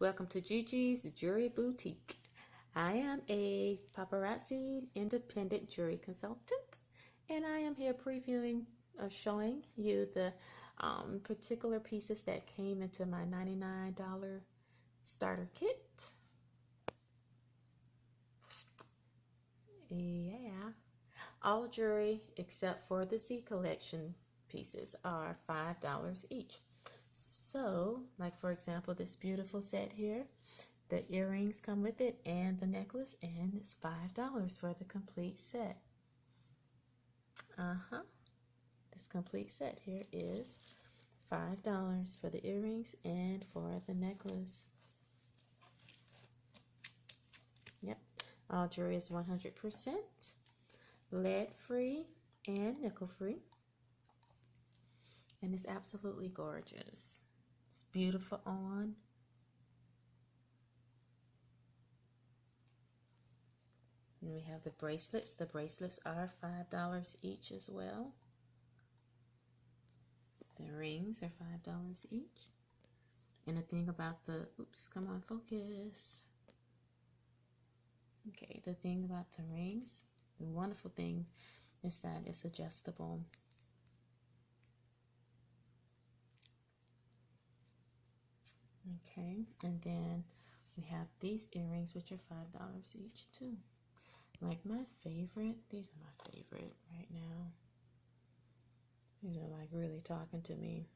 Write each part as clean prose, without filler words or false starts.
Welcome to GiGi's Jewelry Boutique. I am a Paparazzi independent jewelry consultant, and I am here previewing or showing you the particular pieces that came into my $99 starter kit. Yeah, all jewelry except for the Z collection pieces are $5 each. So, like for example, this beautiful set here, the earrings come with it and the necklace, and it's $5 for the complete set. This complete set here is $5 for the earrings and for the necklace. Yep, all jewelry is 100% lead-free and nickel-free. And it's absolutely gorgeous. It's beautiful on. And we have the bracelets. The bracelets are $5 each as well. The rings are $5 each. And the thing about the, oops, come on, focus. Okay, the thing about the rings, the wonderful thing is that it's adjustable. Okay, and then we have these earrings, which are $5 each too. Like my favorite, these are my favorite right now. These are like really talking to me.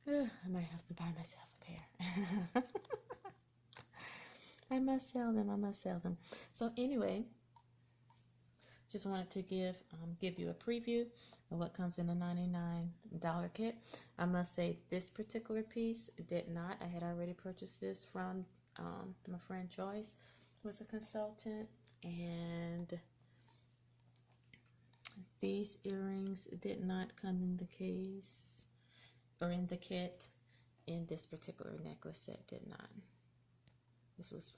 I might have to buy myself a pair. I must sell them. So anyway, just wanted to give you a preview of what comes in the $99 kit. I must say this particular piece did not. I had already purchased this from my friend Joyce, who was a consultant, and these earrings did not come in the case or in the kit, and this particular necklace set did not. This was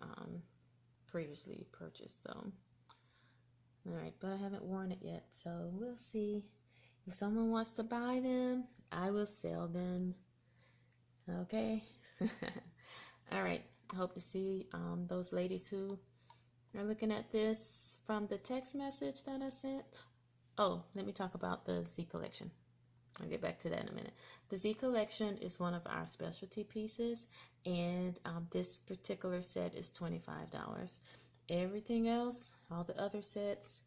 previously purchased, so alright, but I haven't worn it yet, so we'll see. If someone wants to buy them, I will sell them. Okay? Alright, I hope to see those ladies who are looking at this from the text message that I sent. Oh, let me talk about the Z collection. I'll get back to that in a minute. The Z collection is one of our specialty pieces, and this particular set is $25. Everything else, all the other sets,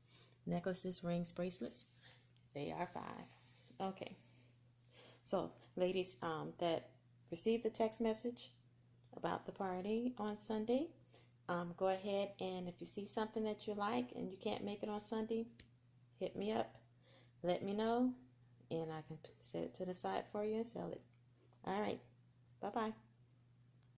necklaces, rings, bracelets, they are $5. Okay. So, ladies that received the text message about the party on Sunday, go ahead, and if you see something that you like and you can't make it on Sunday, hit me up. Let me know, and I can set it to the side for you and sell it. All right. Bye-bye.